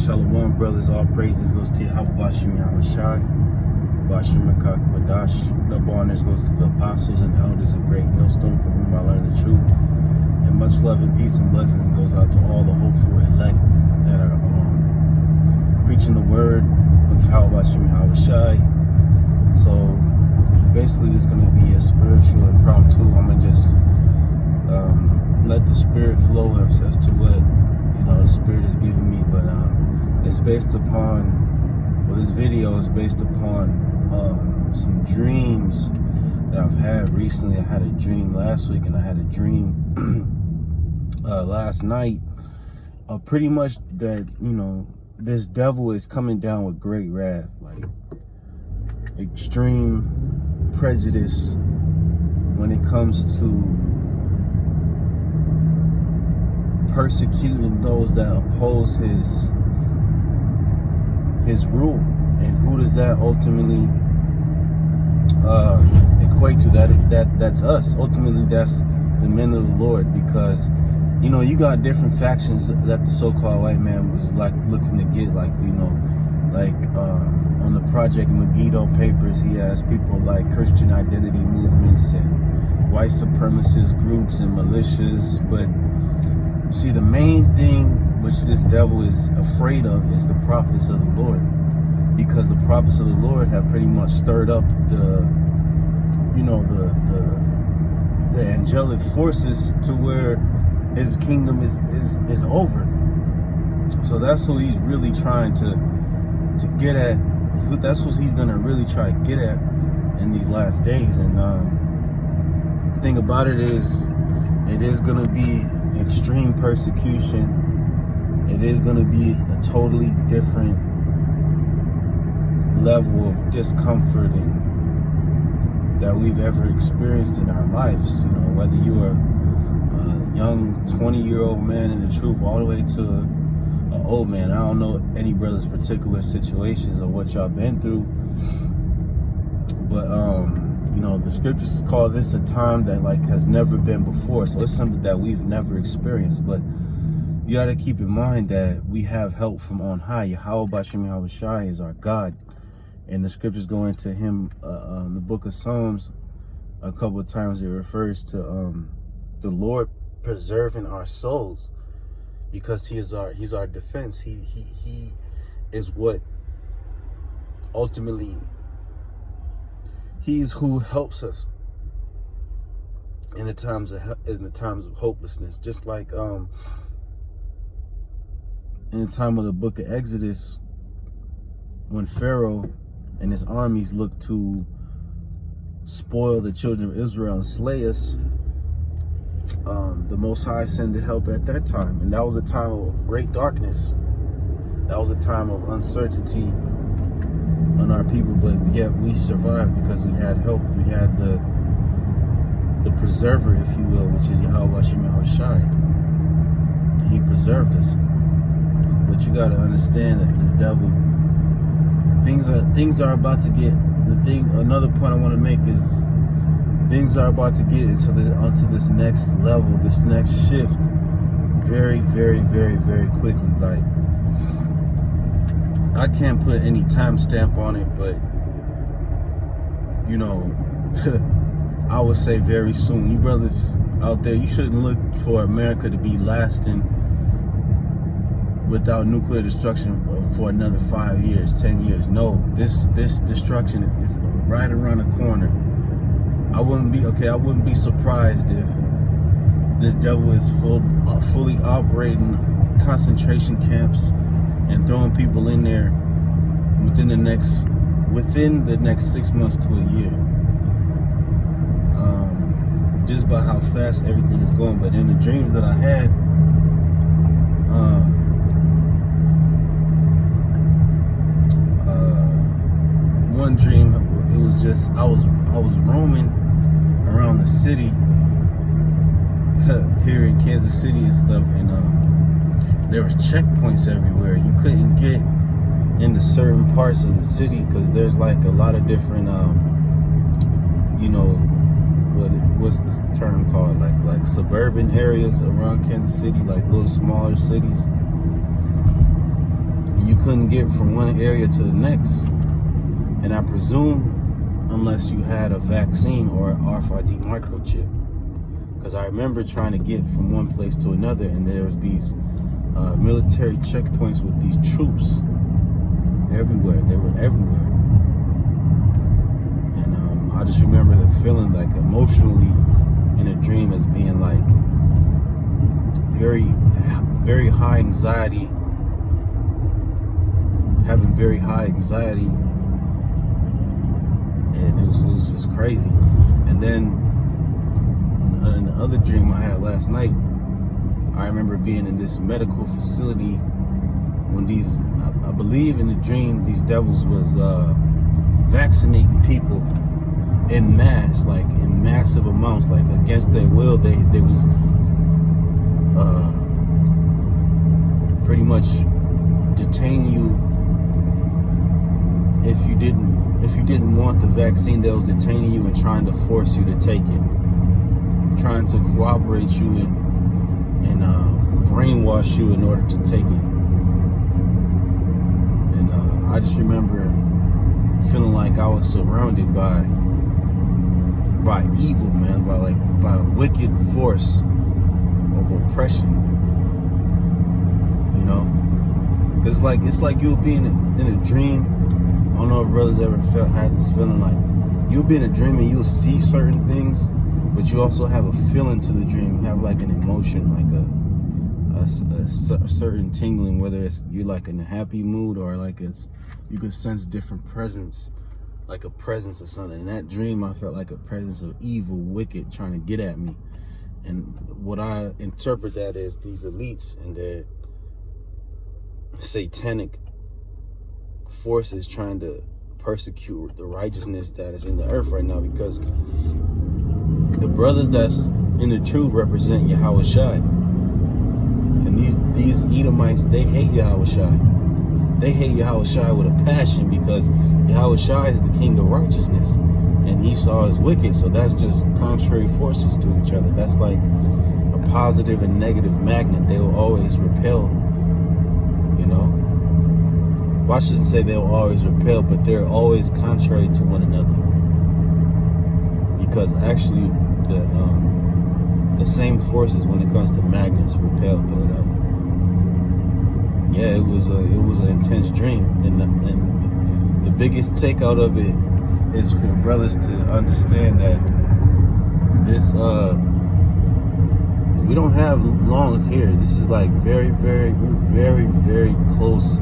Shalom, brothers. All praises goes to Yahweh Bashim Yahushai, Bashim Mekah Kodash. Double honors goes to the apostles and elders of Great Millstone, from whom I learned the truth. And much love and peace and blessings goes out to all the hopeful elect that are preaching the word of Yahweh Bashim Yahushai. So basically, it's going to be a spiritual impromptu. I'm going to just let the spirit flow as to what the spirit is giving me, but it's based upon, well, this video is based upon some dreams that I've had recently. I had a dream last week, and I had a dream last night, pretty much that this devil is coming down with great wrath, like extreme prejudice when it comes to persecuting those that oppose his rule. And who does that ultimately equate to? That's us. Ultimately, that's the men of the Lord, because you got different factions that the so-called white man was like looking to get, like on the Project Megiddo papers, he has people like Christian identity movements and white supremacist groups and militias. But you see, the main thing which this devil is afraid of is the prophets of the Lord, because the prophets of the Lord have pretty much stirred up the angelic forces to where his kingdom is over. So that's who he's really trying to get at. That's what he's gonna really try to get at in these last days. And the thing about it is gonna be extreme persecution. It is going to be a totally different level of discomfort that we've ever experienced in our lives. Whether you are a young 20-year-old man in the truth, all the way to an old man. I don't know any brother's particular situations or what y'all been through, but the scriptures call this a time that has never been before. So it's something that we've never experienced. But you got to keep in mind that we have help from on high. Yahweh Bashim Yahushai is our God. And the scriptures go into him, the book of Psalms, a couple of times it refers to the Lord preserving our souls, because he's our defense. He is what ultimately, he's who helps us in the times of hopelessness. Just like in the time of the book of Exodus, when Pharaoh and his armies looked to spoil the children of Israel and slay us, the Most High sent help at that time. And that was a time of great darkness. That was a time of uncertainty on our people, but yet we survived because we had help. We had the preserver, if you will, which is Yahweh Bashim Yahushai. He preserved us. But you got to understand that this devil, things are about to get, another point I want to make is things are about to get onto this next level, this next shift very, very, very, very quickly. Like, I can't put any time stamp on it, but I would say very soon. You brothers out there, you shouldn't look for America to be lasting without nuclear destruction for another 5 years, 10 years. No, this destruction is right around the corner. I wouldn't be surprised if this devil is fully operating concentration camps and throwing people in there within the next 6 months to a year. Just by how fast everything is going. But in the dreams that I had, one dream, it was just I was roaming around the city here in Kansas City and stuff, and there was checkpoints everywhere. You couldn't get into certain parts of the city because there's a lot of different what's this term called, like suburban areas around Kansas City, like little smaller cities. you couldn't get from one area to the next. And I presume unless you had a vaccine or an RFID microchip. Because I remember trying to get from one place to another, and there was these military checkpoints with these troops everywhere. They were everywhere. And I just remember the feeling, like, emotionally in a dream as being like very, very high anxiety, having very high anxiety, and it was just crazy. And then in the other dream I had last night, I remember being in this medical facility when these, I believe in the dream, these devils was vaccinating people in mass, like in massive amounts, like against their will. They was pretty much detaining you if you didn't want the vaccine. They was detaining you and trying to force you to take it, trying to cooperate you and brainwash you in order to take it. And I just remember feeling like I was surrounded by evil, man, by a wicked force of oppression. You know, it's like you'll be in a dream. I don't know if brothers ever had this feeling, like you'll be in a dream and you'll see certain things, but you also have a feeling to the dream. You have like an emotion, like a certain tingling, whether it's you're like in a happy mood or like you can sense different presence, like a presence of something. In that dream, I felt like a presence of evil, wicked, trying to get at me. And what I interpret that as these elites and their satanic forces trying to persecute the righteousness that is in the earth right now, because the brothers that's in the truth represent Yahweh Shai. And these Edomites, they hate Yahweh Shai. They hate Yahweh Shai with a passion, because Yahweh Shai is the king of righteousness and Esau is wicked. So that's just contrary forces to each other. That's like a positive and negative magnet. They will always repel, you know. Well, I shouldn't say they'll always repel, but they're always contrary to one another. Because actually the same forces when it comes to magnets repel. But yeah, it was an intense dream, and the biggest takeout of it is for brothers to understand that this we don't have long here. This is like very, very, very, very close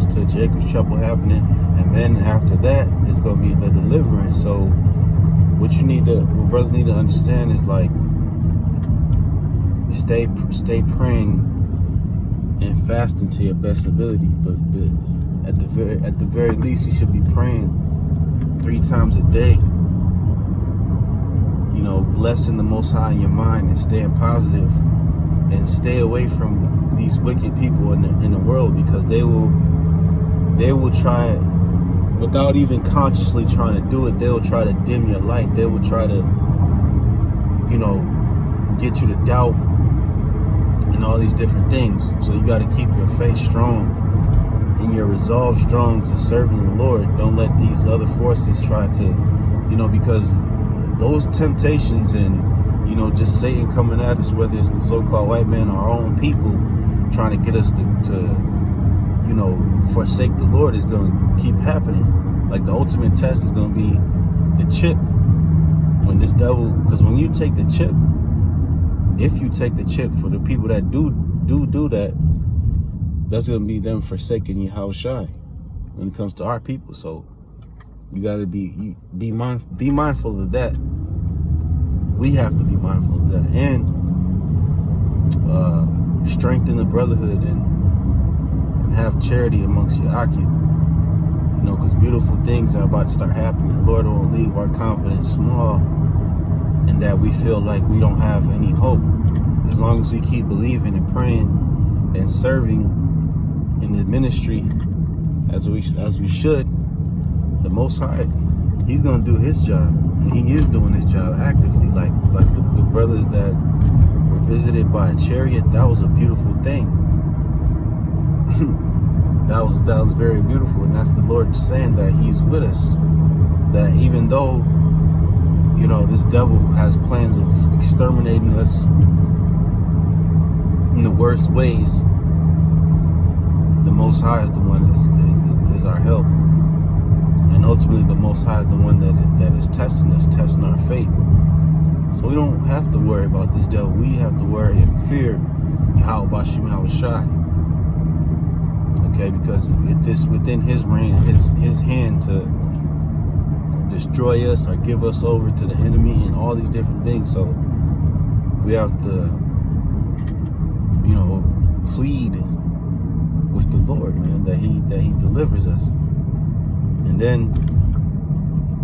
to Jacob's trouble happening, and then after that it's going to be the deliverance. So what brothers need to understand is, like, stay praying and fasting to your best ability, but at the very least you should be praying 3 times a day, you know, blessing the Most High in your mind and staying positive, and stay away from these wicked people in the world, because they will try, without even consciously trying to do it, they will try to dim your light. They will try to, you know, get you to doubt and all these different things. So you got to keep your faith strong and your resolve strong to serving the Lord. Don't let these other forces try to, you know, because those temptations and, you know, just Satan coming at us, whether it's the so-called white man or our own people trying to get us to you know, forsake the Lord, is going to keep happening. Like, the ultimate test is going to be the chip. When this devil, because when you take the chip, if you take the chip, for the people that do that, that's going to be them forsaking Yahweh Shai when it comes to our people. So you got to be mindful of that. We have to be mindful of that, and strengthen the brotherhood and have charity amongst your Akim. You know, because beautiful things are about to start happening. The Lord won't leave our confidence small, and that we feel like we don't have any hope. As long as we keep believing and praying and serving in the ministry as we should, the Most High, He's gonna do His job, and He is doing His job actively. Like the brothers that were visited by a chariot, that was a beautiful thing. that was very beautiful, and that's the Lord saying that He's with us. That even though, you know, this devil has plans of exterminating us in the worst ways, the Most High is the one is our help, and ultimately the Most High is the one that is testing us, testing our faith. So we don't have to worry about this devil. We have to worry and fear Yahweh Shai. Okay, because it's within His reign, His hand to destroy us or give us over to the enemy and all these different things. So we have to, you know, plead with the Lord, man, that He delivers us. And then,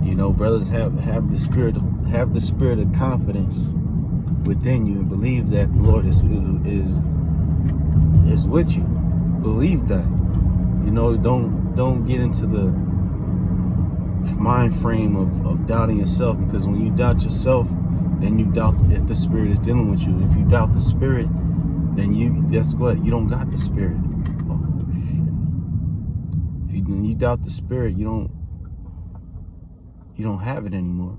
you know, brothers, have the spirit of confidence within you, and believe that the Lord is with you. Believe that. You know, don't get into the mind frame of doubting yourself, because when you doubt yourself, then you doubt if the Spirit is dealing with you. If you doubt the Spirit, then guess what? You don't got the Spirit. Oh shit! When you doubt the Spirit, you don't have it anymore.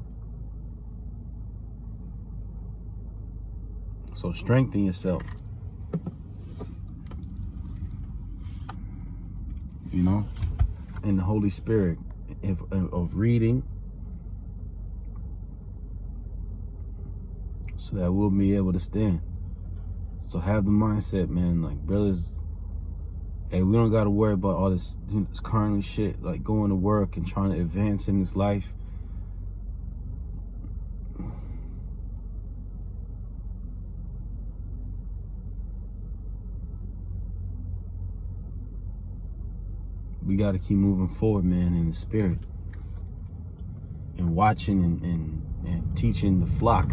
So strengthen yourself. You know, in the Holy Spirit of reading, so that we'll be able to stand. So have the mindset, man, like, brothers, hey, we don't got to worry about all this carnal shit, like going to work and trying to advance in this life. We got to keep moving forward, man, in the Spirit, and watching and teaching the flock.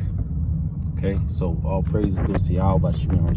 Okay, so all praises goes to Yahweh Shalom.